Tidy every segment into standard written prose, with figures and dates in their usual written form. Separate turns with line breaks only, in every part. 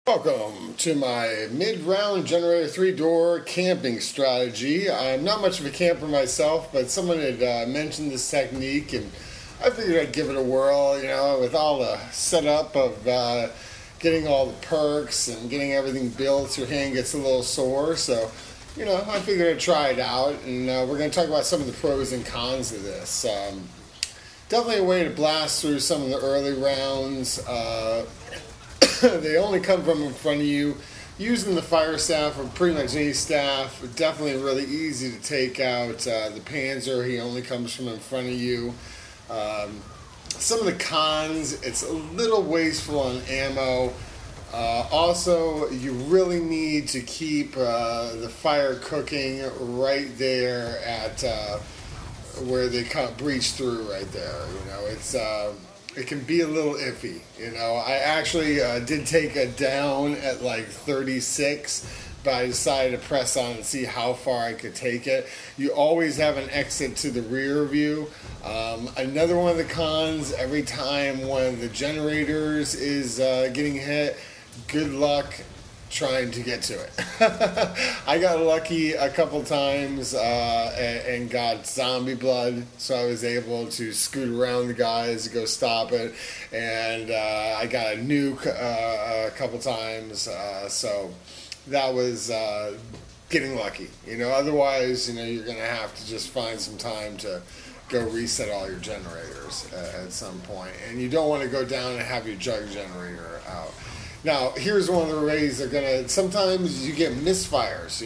Welcome to my mid-round generator 3-door camping strategy. I'm not much of a camper myself, but someone had mentioned this technique and I figured I'd give it a whirl, with all the setup of getting all the perks and getting everything built. Your hand gets a little sore, so I figured I'd try it out, and we're going to talk about some of the pros and cons of this. Definitely a way to blast through some of the early rounds. They only come from in front of you. Using the fire staff or pretty much any staff, definitely really easy to take out. The Panzer, he only comes from in front of you. Some of the cons, it's a little wasteful on ammo. Also, you really need to keep the fire cooking right there at where they breach through right there. It can be a little iffy. I actually did take it down at like 36, but I decided to press on and see how far I could take it. You always have an exit to the rear view. Another one of the cons, every time one of the generators is getting hit, good luck trying to get to it. I got lucky a couple times and got zombie blood, so I was able to scoot around the guys to go stop it, and I got a nuke a couple times, so that was getting lucky. Otherwise, you're gonna have to just find some time to go reset all your generators at some point, and you don't want to go down and have your jug generator out. Now, here's one of the ways they're gonna, sometimes you get misfires,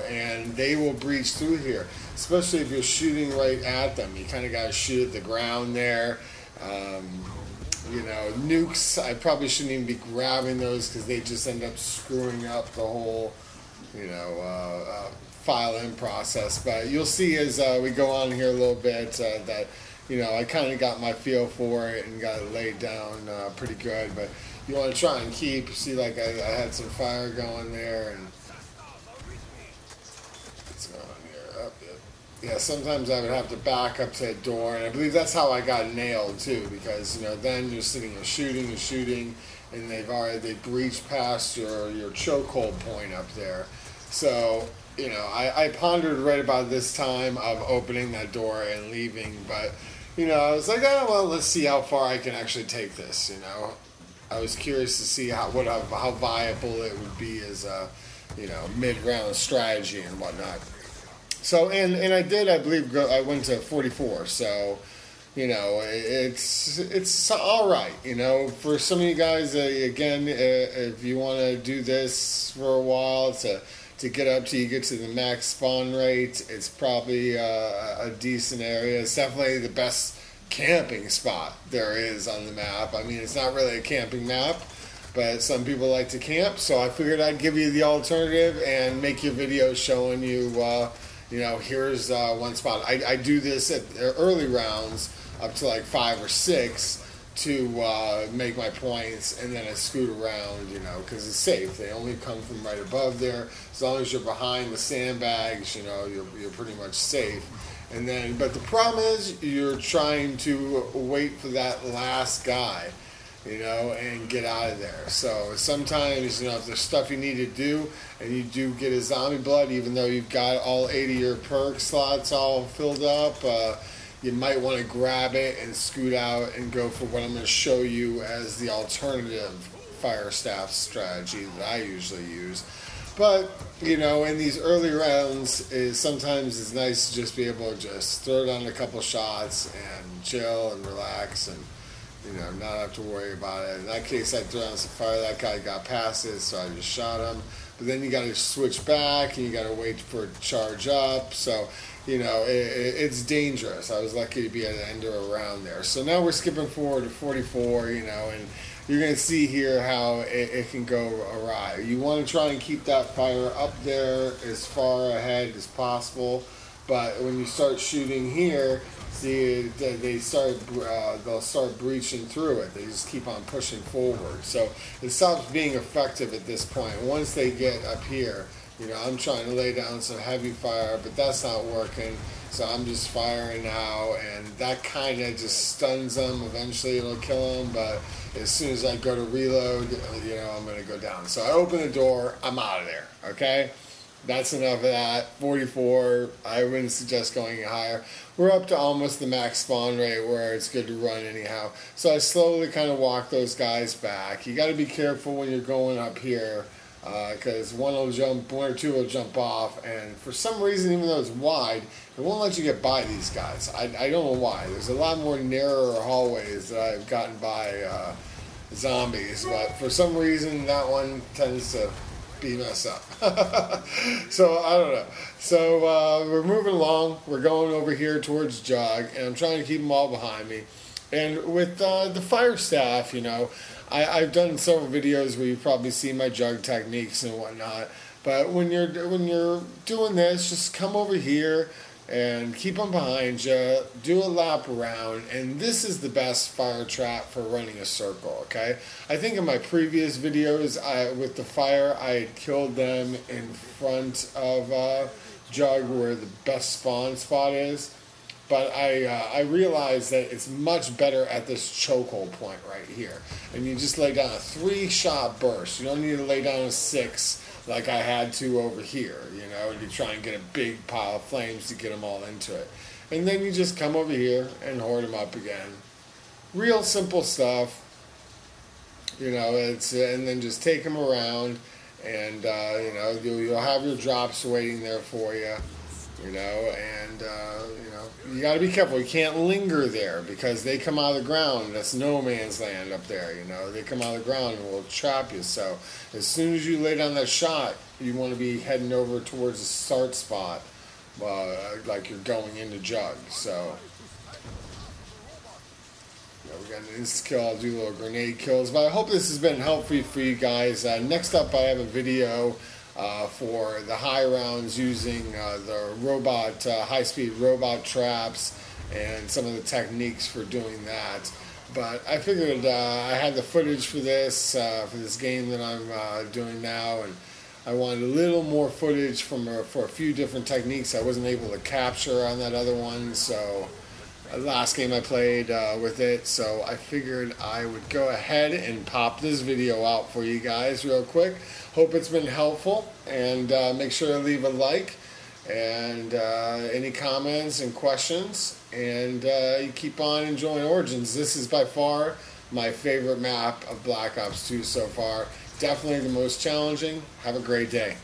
and they will breach through here, especially if you're shooting right at them. You kind of got to shoot at the ground there. Nukes, I probably shouldn't even be grabbing those because they just end up screwing up the whole, file in process. But you'll see as we go on here a little bit that, I kind of got my feel for it and got it laid down pretty good. But you want to try and keep, see, like I had some fire going there, and what's going on here? Up it. Yeah, sometimes I would have to back up to that door, and I believe that's how I got nailed too, because then you're sitting there shooting, and they breached past your chokehold point up there. So I pondered right about this time of opening that door and leaving, but I was like, oh well, let's see how far I can actually take this. I was curious to see how viable it would be as a mid-round strategy and whatnot. So and I did, I believe, I went to 44. So it's all right. For some of you guys, again, if you want to do this for a while to get up till you get to the max spawn rate, it's probably a decent area. It's definitely the best camping spot there is on the map. I mean, it's not really a camping map, but some people like to camp, so I figured I'd give you the alternative and make you a video showing you, here's one spot. I do this at early rounds up to like 5 or 6 to make my points, and then I scoot around, because it's safe. They only come from right above there. As long as you're behind the sandbags, you're pretty much safe. And then, but the problem is you're trying to wait for that last guy, and get out of there. So sometimes, if there's stuff you need to do and you do get a zombie blood, even though you've got all 80 of your perk slots all filled up, you might want to grab it and scoot out and go for what I'm going to show you as the alternative fire staff strategy that I usually use. But, in these early rounds, sometimes it's nice to just be able to just throw down a couple shots and chill and relax and, not have to worry about it. In that case, I threw down some fire. That guy got past it, so I just shot him. But then you got to switch back and you got to wait for it to charge up. So, it's dangerous. I was lucky to be at the end of a round there. So now we're skipping forward to 44, and you're going to see here how it can go awry. You want to try and keep that fire up there as far ahead as possible, but when you start shooting here, see, they'll start breaching through it. They just keep on pushing forward. So it stops being effective at this point. Once they get up here, I'm trying to lay down some heavy fire, but that's not working. So I'm just firing now, and that kind of just stuns them. Eventually it'll kill them, but as soon as I go to reload, I'm going to go down. So I open the door, I'm out of there, okay? That's enough of that. 44, I wouldn't suggest going higher. We're up to almost the max spawn rate where it's good to run anyhow. So I slowly kind of walk those guys back. You got to be careful when you're going up here, because one or two will jump off, and for some reason, even though it's wide, it won't let you get by these guys. I don't know why. There's a lot more narrower hallways that I've gotten by zombies, but for some reason that one tends to be messed up. So I don't know. So we're moving along. We're going over here towards Jug, and I'm trying to keep them all behind me. And with the fire staff, I've done several videos where you've probably seen my Jug techniques and whatnot. But when you're doing this, just come over here and keep them behind you, do a lap around, and this is the best fire trap for running a circle, okay? I think in my previous videos with the fire, I had killed them in front of Jug where the best spawn spot is, but I realized that it's much better at this chokehold point right here. And you just lay down a 3-shot burst. You don't need to lay down a 6 like I had to over here, and you try and get a big pile of flames to get them all into it. And then you just come over here and horde them up again. Real simple stuff, and then just take them around, and, you'll have your drops waiting there for you, you got to be careful. You can't linger there because they come out of the ground. That's no man's land up there, They come out of the ground and will trap you. So as soon as you lay down that shot, you want to be heading over towards the start spot, like you're going into Jug. So we got an insta-kill. I'll do little grenade kills. But I hope this has been helpful for you guys. Next up, I have a video for the high rounds using the robot, high-speed robot traps and some of the techniques for doing that. But I figured I had the footage for this game that I'm doing now, and I wanted a little more footage for a few different techniques I wasn't able to capture on that other one. So last game I played with it, so I figured I would go ahead and pop this video out for you guys real quick. Hope it's been helpful, and make sure to leave a like and any comments and questions, and you keep on enjoying Origins. This is by far my favorite map of Black Ops 2 so far. Definitely the most challenging. Have a great day.